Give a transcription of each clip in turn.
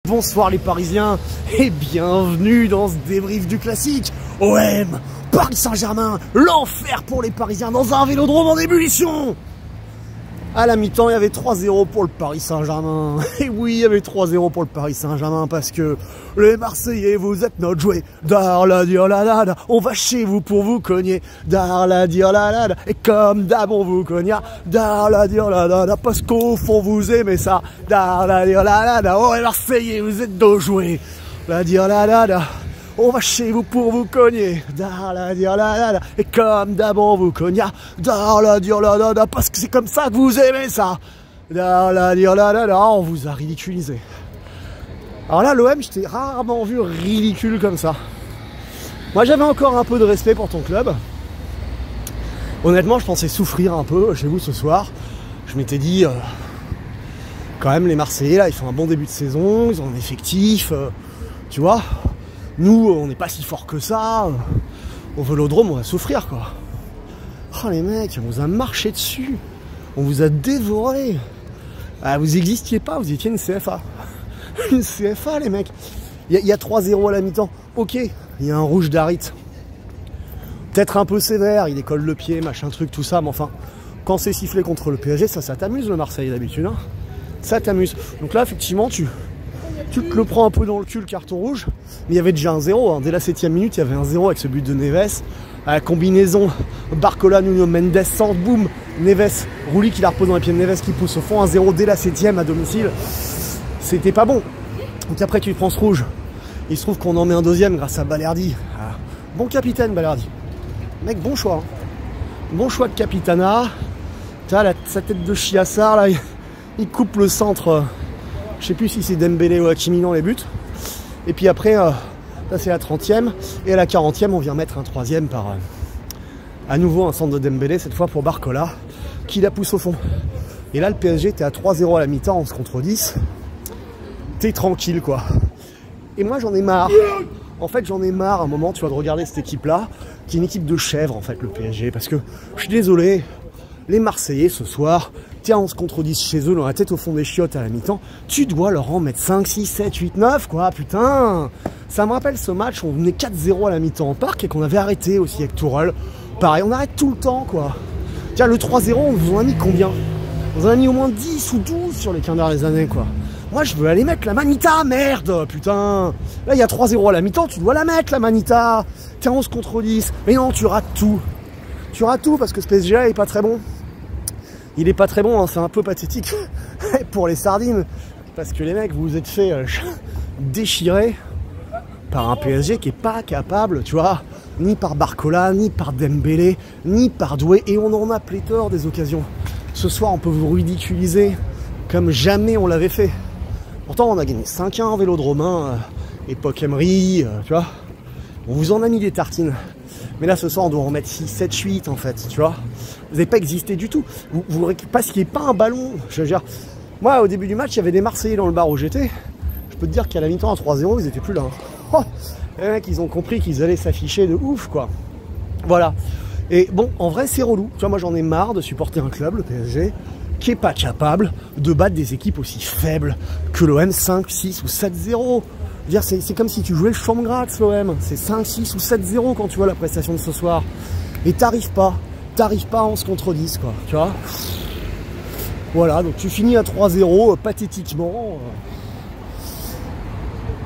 bonsoir les Parisiens et bienvenue dans ce débrief du classique. OM, Paris Saint-Germain, l'enfer pour les Parisiens dans un vélodrome en ébullition. À la mi-temps, il y avait 3-0 pour le Paris Saint-Germain. Et oui, il y avait 3-0 pour le Paris Saint-Germain parce que les Marseillais, vous êtes notre jouet. Darla dire la la la, on va chez vous pour vous cogner. Darla dire la la la, et comme d'hab on vous cogna. Darla dire la la la, parce qu'au fond vous aimez ça. Darla dire la la la, oh les Marseillais, vous êtes nos jouets. La dire la la la. On va chez vous pour vous cogner. Darla dire la la la. Et comme d'hab on vous cogna. Darla dire la la la. Parce que c'est comme ça que vous aimez ça. Darla dire la la la. On vous a ridiculisé. Alors là, l'OM, je t'ai rarement vu ridicule comme ça. Moi, j'avais encore un peu de respect pour ton club. Honnêtement, je pensais souffrir un peu chez vous ce soir. Je m'étais dit, quand même, les Marseillais, là, ils font un bon début de saison. Ils ont un effectif. Tu vois, nous, on n'est pas si fort que ça. Au Vélodrome, on va souffrir, quoi. Oh, les mecs, on vous a marché dessus. On vous a dévoré. Ah, vous n'existiez pas, vous étiez une CFA. Une CFA, les mecs. Il y a 3-0 à la mi-temps. Ok, il y a un rouge d'Harit. Peut-être un peu sévère, il décolle le pied, machin truc, tout ça. Mais enfin, quand c'est sifflé contre le PSG, ça t'amuse le Marseille d'habitude. Hein, ça t'amuse. Donc là, effectivement, tu te le prends un peu dans le cul, le carton rouge. Mais il y avait déjà un 0. Hein. Dès la 7ème minute, il y avait un 0 avec ce but de Neves. À la combinaison Barcola, Nuno Mendes, centre, boum, Neves, Rouli qui la repose dans les pieds de Neves qui pousse au fond. 1-0 dès la 7ème à domicile. C'était pas bon. Donc après tu prends ce rouge. Il se trouve qu'on en met un deuxième grâce à Balerdi. Ah, bon capitaine Balerdi. Mec, bon choix. Hein. Bon choix de capitana. T'as sa tête de chiassard là. Il coupe le centre. Je sais plus si c'est Dembélé ou Hakimi dans les buts. Et puis après, là c'est la 30ème. Et à la 40ème, on vient mettre un troisième par à nouveau un centre de Dembélé, cette fois pour Barcola, qui la pousse au fond. Et là le PSG, t'es à 3-0 à la mi-temps, 11 contre 10. T'es tranquille quoi. Et moi j'en ai marre. En fait j'en ai marre à un moment, tu vois, de regarder cette équipe là, qui est une équipe de chèvres en fait, le PSG. Parce que je suis désolé, les Marseillais ce soir, t'es à 11 contre 10 chez eux, dans la tête au fond des chiottes à la mi-temps, tu dois leur en mettre 5, 6, 7, 8, 9 quoi, putain. Ça me rappelle ce match où on venait 4-0 à la mi-temps en parc et qu'on avait arrêté aussi avec Tourelle. Pareil, on arrête tout le temps quoi. Tiens, le 3-0, on vous en a mis combien? On en a mis au moins 10 ou 12 sur les 15 dernières années quoi. Moi je veux aller mettre la Manita, merde, putain. Là il y a 3-0 à la mi-temps, tu dois la mettre la Manita. T'es 11 contre 10. Mais non, tu rates tout. Tu rates tout parce que ce PSG là est pas très bon. Il est pas très bon, hein, c'est un peu pathétique pour les sardines. Parce que les mecs, vous vous êtes fait déchirer par un PSG qui est pas capable, tu vois, ni par Barcola, ni par Dembélé, ni par Doué. Et on en a pléthore des occasions. Ce soir, on peut vous ridiculiser comme jamais on l'avait fait. Pourtant, on a gagné 5-1 en Vélodrome, hein, époque Emery, tu vois. On vous en a mis des tartines. Mais là, ce soir, on doit en mettre 6, 7, 8, en fait, tu vois. Vous n'avez pas existé du tout. Vous récupériez pas un ballon. Je veux dire, moi, au début du match, il y avait des Marseillais dans le bar où j'étais. Je peux te dire qu'à la mi-temps, à 3-0, ils étaient plus là. Oh, les mecs, ils ont compris qu'ils allaient s'afficher de ouf, quoi. Voilà. Et bon, en vrai, c'est relou. Tu vois, moi, j'en ai marre de supporter un club, le PSG, qui est pas capable de battre des équipes aussi faibles que l'OM 5, 6 ou 7-0. C'est comme si tu jouais le Schwamgratz, l'OM. C'est 5, 6 ou 7-0 quand tu vois la prestation de ce soir. Et t'arrives pas à 11 contre 10, quoi. Tu vois. Voilà, donc tu finis à 3-0, pathétiquement.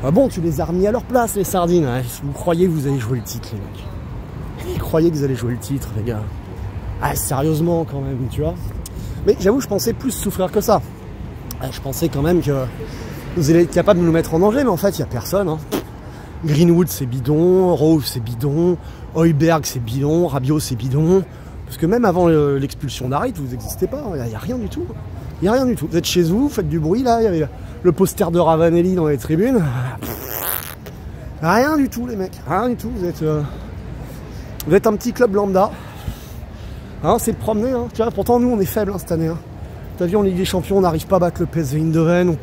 Ah bon, tu les as remis à leur place, les sardines. Hein. Vous croyez que vous allez jouer le titre, les mecs. Vous croyez que vous allez jouer le titre, les gars. Ah, sérieusement, quand même, tu vois. Mais j'avoue, je pensais plus souffrir que ça. Je pensais quand même que vous allez être capable de nous mettre en danger, mais en fait, il n'y a personne. Hein. Greenwood, c'est bidon. Rose, c'est bidon. Højbjerg, c'est bidon. Rabiot, c'est bidon. Parce que même avant l'expulsion d'Harit, vous n'existez pas. Il n'y a rien du tout. Il n'y a rien du tout. Vous êtes chez vous, vous faites du bruit, là. Il y avait le poster de Ravanelli dans les tribunes. Rien du tout, les mecs. Rien du tout. Vous êtes un petit club lambda. Hein, c'est de promener, hein. Tu vois, pourtant nous on est faibles hein, cette année. Hein. T'as vu en Ligue des Champions, on n'arrive pas à battre le PSV Eindhoven,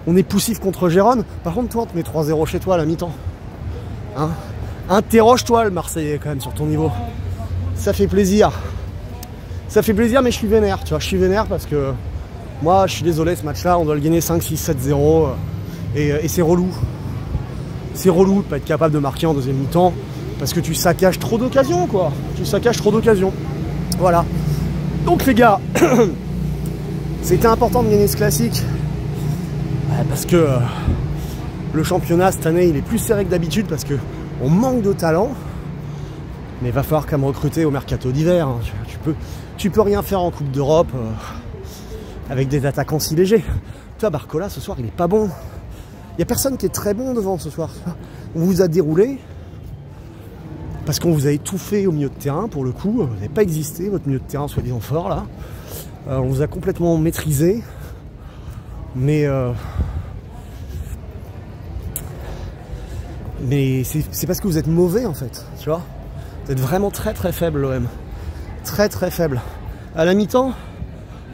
on est poussif contre Gérone. Par contre toi on te met 3-0 chez toi à la mi-temps. Hein, interroge-toi le Marseillais quand même sur ton niveau. Ça fait plaisir. Ça fait plaisir mais je suis vénère, tu vois, je suis vénère parce que moi je suis désolé ce match là, on doit le gagner 5, 6, 7-0. Et c'est relou. C'est relou de pas être capable de marquer en deuxième mi-temps parce que tu saccages trop d'occasions, quoi. Tu saccages trop d'occasions. Voilà. Donc les gars, c'était important de gagner ce classique parce que le championnat cette année il est plus serré que d'habitude parce que on manque de talent. Mais il va falloir quand même recruter au mercato d'hiver. Hein. Tu peux rien faire en Coupe d'Europe avec des attaquants si légers. Tu vois, Barcola ce soir il est pas bon. Il n'y a personne qui est très bon devant ce soir. On vous a déroulé parce qu'on vous a étouffé au milieu de terrain pour le coup. Vous n'avez pas existé, votre milieu de terrain soi-disant fort là. On vous a complètement maîtrisé. Mais c'est parce que vous êtes mauvais en fait. Tu vois, vous êtes vraiment très très faible l'OM. Très très faible. À la mi-temps,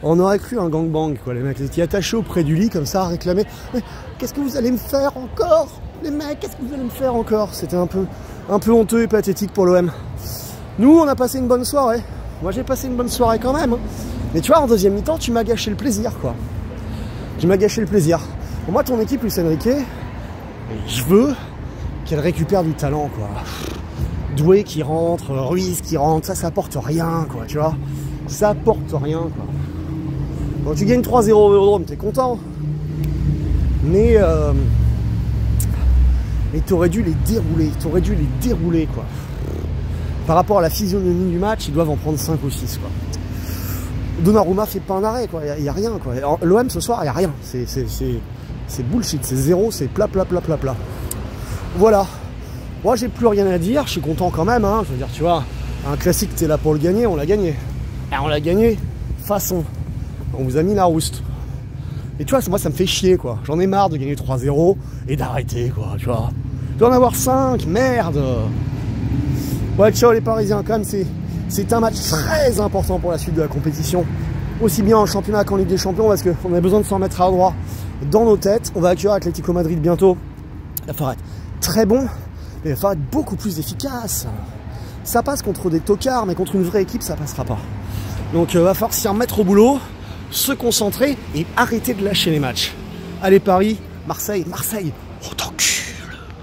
on aurait cru un gangbang, quoi. Les mecs étaient attachés auprès du lit, comme ça, à réclamer. Mais qu'est-ce que vous allez me faire encore? Les mecs, qu'est-ce que vous allez me faire encore? C'était un peu honteux et pathétique pour l'OM. Nous, on a passé une bonne soirée. Moi, j'ai passé une bonne soirée quand même. Mais tu vois, en deuxième mi-temps, tu m'as gâché le plaisir, quoi. Tu m'as gâché le plaisir. Pour moi, ton équipe, Luis Enrique, je veux qu'elle récupère du talent, quoi. Doué qui rentre, Ruiz qui rentre, ça apporte rien, quoi, tu vois. Ça apporte rien, quoi. Quand tu gagnes 3-0 au Vélodrome, t'es content. Mais t'aurais dû les dérouler, quoi. Par rapport à la physionomie du match, ils doivent en prendre 5 ou 6, quoi. Donnarumma fait pas un arrêt, quoi. Il y a rien, quoi. L'OM ce soir, il y a rien. C'est bullshit, c'est zéro, c'est plat. Voilà. Moi, j'ai plus rien à dire. Je suis content quand même, hein. Je veux dire, tu vois, un classique, t'es là pour le gagner, on l'a gagné. Et on l'a gagné façon. On vous a mis la rouste. Et tu vois, moi ça me fait chier, quoi. J'en ai marre de gagner 3-0 et d'arrêter, quoi, tu vois. Je dois en avoir 5, merde. Ouais, ciao les Parisiens, quand même, c'est un match très important pour la suite de la compétition. Aussi bien en championnat qu'en Ligue des Champions, parce qu'on a besoin de s'en mettre à droit dans nos têtes. On va accueillir Atlético Madrid bientôt. Il va falloir être très bon, mais il va falloir être beaucoup plus efficace. Ça passe contre des tocards, mais contre une vraie équipe, ça passera pas. Donc il va falloir s'y remettre au boulot, se concentrer et arrêter de lâcher les matchs. Allez Paris, Marseille, oh t'en cul.